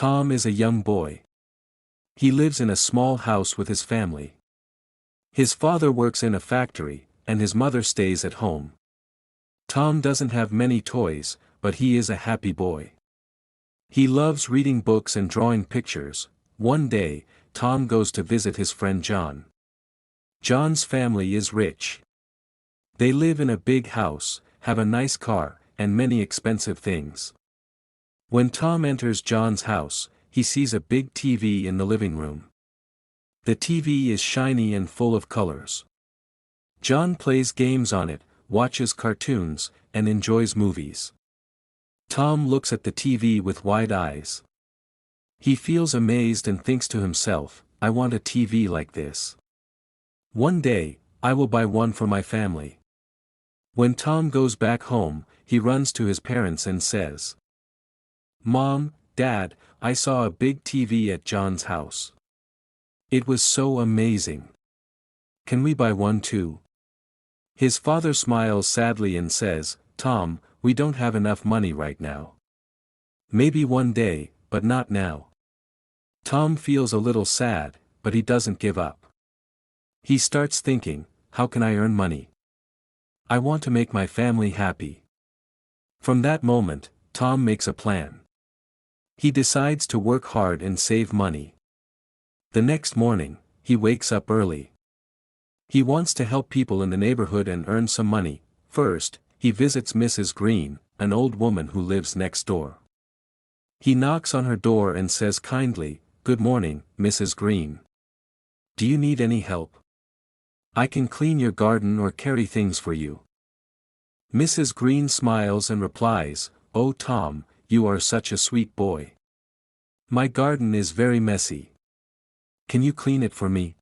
Tom is a young boy. He lives in a small house with his family. His father works in a factory, and his mother stays at home. Tom doesn't have many toys, but he is a happy boy. He loves reading books and drawing pictures. One day, Tom goes to visit his friend John. John's family is rich. They live in a big house, have a nice car, and many expensive things. When Tom enters John's house, he sees a big TV in the living room. The TV is shiny and full of colors. John plays games on it, watches cartoons, and enjoys movies. Tom looks at the TV with wide eyes. He feels amazed and thinks to himself, I want a TV like this. One day, I will buy one for my family. When Tom goes back home, he runs to his parents and says, Mom, Dad, I saw a big TV at John's house. It was so amazing. Can we buy one too? His father smiles sadly and says, Tom, we don't have enough money right now. Maybe one day, but not now. Tom feels a little sad, but he doesn't give up. He starts thinking, how can I earn money? I want to make my family happy. From that moment, Tom makes a plan. He decides to work hard and save money. The next morning, he wakes up early. He wants to help people in the neighborhood and earn some money. First, he visits Mrs. Green, an old woman who lives next door. He knocks on her door and says kindly, Good morning, Mrs. Green. Do you need any help? I can clean your garden or carry things for you. Mrs. Green smiles and replies, Oh Tom, you are such a sweet boy. My garden is very messy. Can you clean it for me?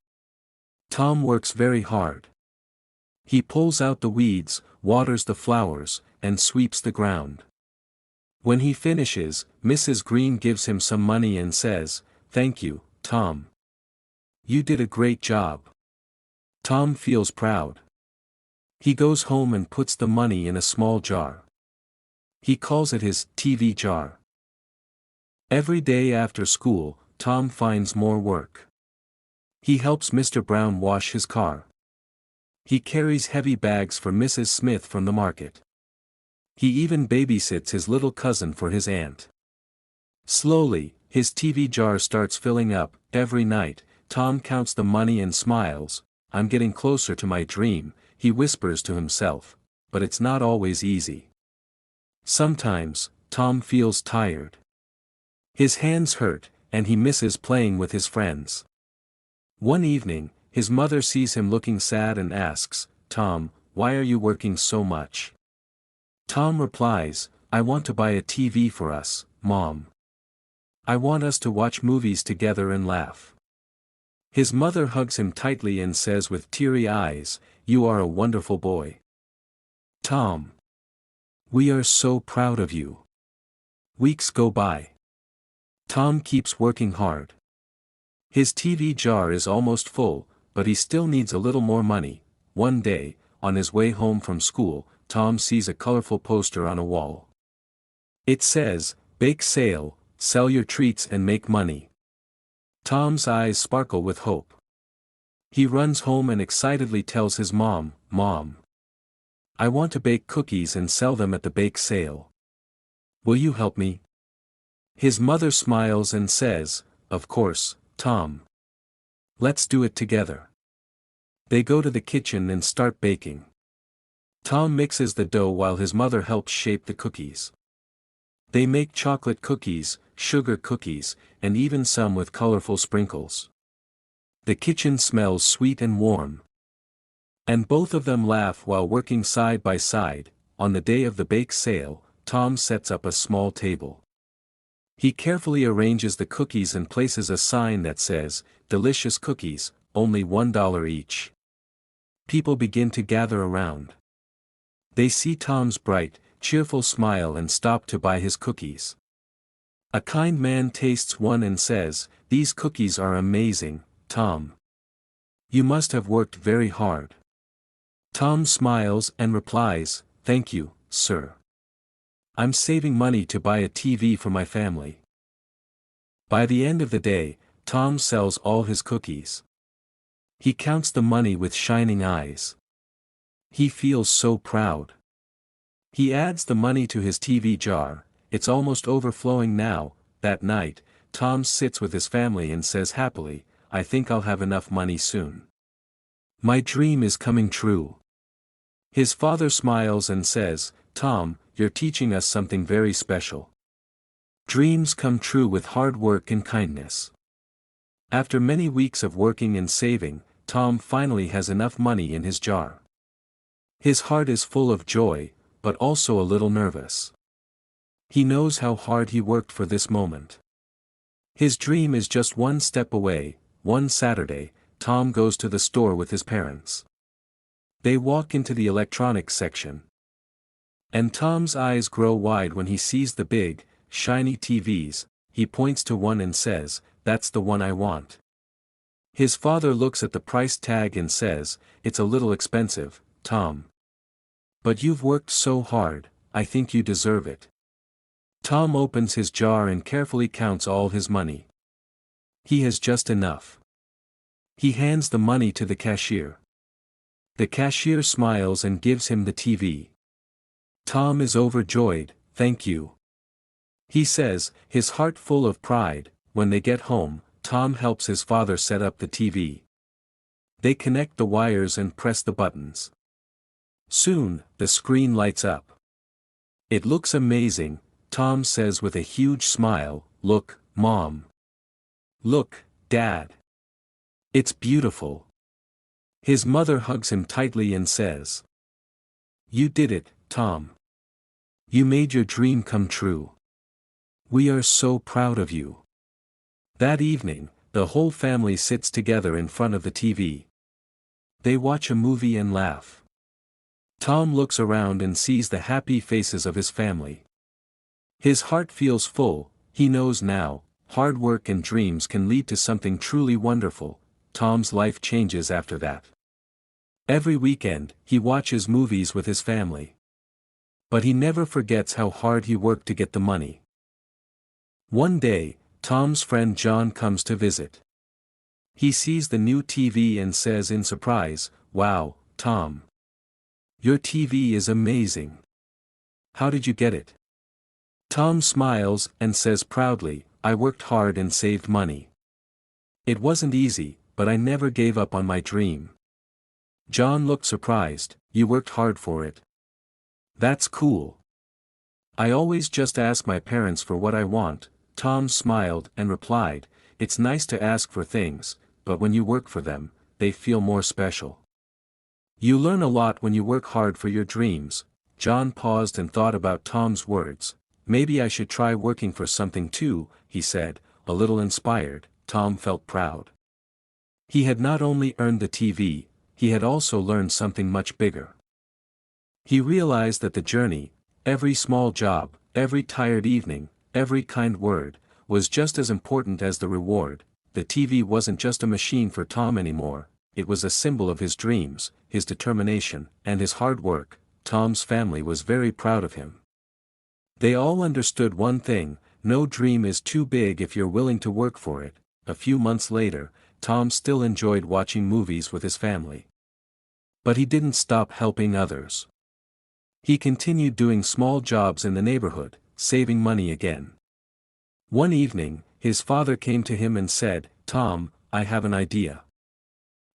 Tom works very hard. He pulls out the weeds, waters the flowers, and sweeps the ground. When he finishes, Mrs. Green gives him some money and says, Thank you, Tom. You did a great job. Tom feels proud. He goes home and puts the money in a small jar. He calls it his TV jar. Every day after school, Tom finds more work. He helps Mr. Brown wash his car. He carries heavy bags for Mrs. Smith from the market. He even babysits his little cousin for his aunt. Slowly, his TV jar starts filling up. Every night, Tom counts the money and smiles. I'm getting closer to my dream, he whispers to himself, but it's not always easy. Sometimes, Tom feels tired. His hands hurt, and he misses playing with his friends. One evening, his mother sees him looking sad and asks, Tom, why are you working so much? Tom replies, I want to buy a TV for us, Mom. I want us to watch movies together and laugh. His mother hugs him tightly and says with teary eyes, You are a wonderful boy. Tom. We are so proud of you. Weeks go by. Tom keeps working hard. His TV jar is almost full, but he still needs a little more money. One day, on his way home from school, Tom sees a colorful poster on a wall. It says, Bake sale, sell your treats and make money. Tom's eyes sparkle with hope. He runs home and excitedly tells his mom, Mom. I want to bake cookies and sell them at the bake sale. Will you help me? His mother smiles and says, Of course, Tom. Let's do it together. They go to the kitchen and start baking. Tom mixes the dough while his mother helps shape the cookies. They make chocolate cookies, sugar cookies, and even some with colorful sprinkles. The kitchen smells sweet and warm. And both of them laugh while working side by side. On the day of the bake sale, Tom sets up a small table. He carefully arranges the cookies and places a sign that says, Delicious cookies, only $1 each. People begin to gather around. They see Tom's bright, cheerful smile and stop to buy his cookies. A kind man tastes one and says, These cookies are amazing, Tom. You must have worked very hard. Tom smiles and replies, Thank you, sir. I'm saving money to buy a TV for my family. By the end of the day, Tom sells all his cookies. He counts the money with shining eyes. He feels so proud. He adds the money to his TV jar. It's almost overflowing now. That night, Tom sits with his family and says happily, "I think I'll have enough money soon. My dream is coming true." His father smiles and says, "Tom, you're teaching us something very special. Dreams come true with hard work and kindness." After many weeks of working and saving, Tom finally has enough money in his jar. His heart is full of joy, but also a little nervous. He knows how hard he worked for this moment. His dream is just one step away. One Saturday, Tom goes to the store with his parents. They walk into the electronics section. And Tom's eyes grow wide when he sees the big, shiny TVs. He points to one and says, "That's the one I want." His father looks at the price tag and says, "It's a little expensive, Tom. But you've worked so hard, I think you deserve it." Tom opens his jar and carefully counts all his money. He has just enough. He hands the money to the cashier. The cashier smiles and gives him the TV. Tom is overjoyed. "Thank you," he says, his heart full of pride. When they get home, Tom helps his father set up the TV. They connect the wires and press the buttons. Soon, the screen lights up. "It looks amazing," Tom says with a huge smile. "Look, Mom. Look, Dad. It's beautiful." His mother hugs him tightly and says, "You did it, Tom. You made your dream come true. We are so proud of you." That evening, the whole family sits together in front of the TV. They watch a movie and laugh. Tom looks around and sees the happy faces of his family. His heart feels full. He knows now, hard work and dreams can lead to something truly wonderful. Tom's life changes after that. Every weekend, he watches movies with his family. But he never forgets how hard he worked to get the money. One day, Tom's friend John comes to visit. He sees the new TV and says in surprise, "Wow, Tom. Your TV is amazing. How did you get it?" Tom smiles and says proudly, "I worked hard and saved money. It wasn't easy, but I never gave up on my dream." John looked surprised. "You worked hard for it? That's cool. I always just ask my parents for what I want." Tom smiled and replied, "It's nice to ask for things, but when you work for them, they feel more special. You learn a lot when you work hard for your dreams." John paused and thought about Tom's words. "Maybe I should try working for something too," he said, a little inspired. Tom felt proud. He had not only earned the TV, he had also learned something much bigger. He realized that the journey, every small job, every tired evening, every kind word, was just as important as the reward. The TV wasn't just a machine for Tom anymore, it was a symbol of his dreams, his determination, and his hard work. Tom's family was very proud of him. They all understood one thing: no dream is too big if you're willing to work for it. A few months later, Tom still enjoyed watching movies with his family. But he didn't stop helping others. He continued doing small jobs in the neighborhood, saving money again. One evening, his father came to him and said, "Tom, I have an idea.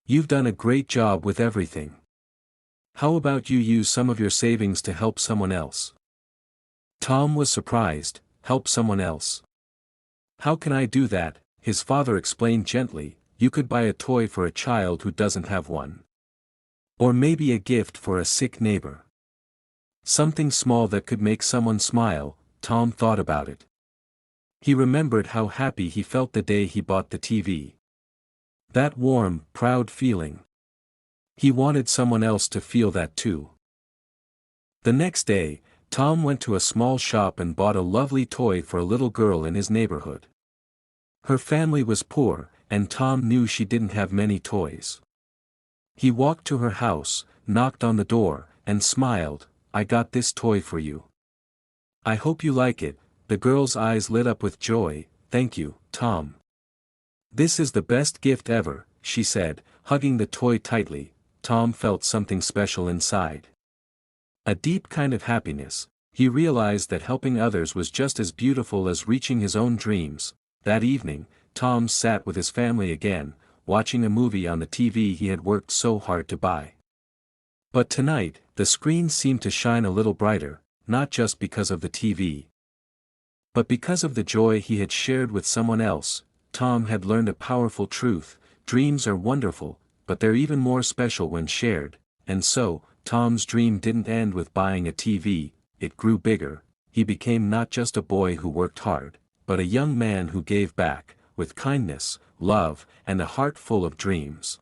You've done a great job with everything. How about you use some of your savings to help someone else?" Tom was surprised. "Help someone else? How can I do that?" His father explained gently. "You could buy a toy for a child who doesn't have one. Or maybe a gift for a sick neighbor. Something small that could make someone smile." Tom thought about it. He remembered how happy he felt the day he bought the TV. That warm, proud feeling. He wanted someone else to feel that too. The next day, Tom went to a small shop and bought a lovely toy for a little girl in his neighborhood. Her family was poor, and Tom knew she didn't have many toys. He walked to her house, knocked on the door, and smiled. "I got this toy for you. I hope you like it." The girl's eyes lit up with joy. "Thank you, Tom. This is the best gift ever," she said, hugging the toy tightly. Tom felt something special inside. A deep kind of happiness. He realized that helping others was just as beautiful as reaching his own dreams. That evening, Tom sat with his family again, watching a movie on the TV he had worked so hard to buy. But tonight, the screen seemed to shine a little brighter, not just because of the TV, but because of the joy he had shared with someone else. Tom had learned a powerful truth: dreams are wonderful, but they're even more special when shared. And so, Tom's dream didn't end with buying a TV, it grew bigger. He became not just a boy who worked hard, but a young man who gave back, with kindness, love, and a heart full of dreams.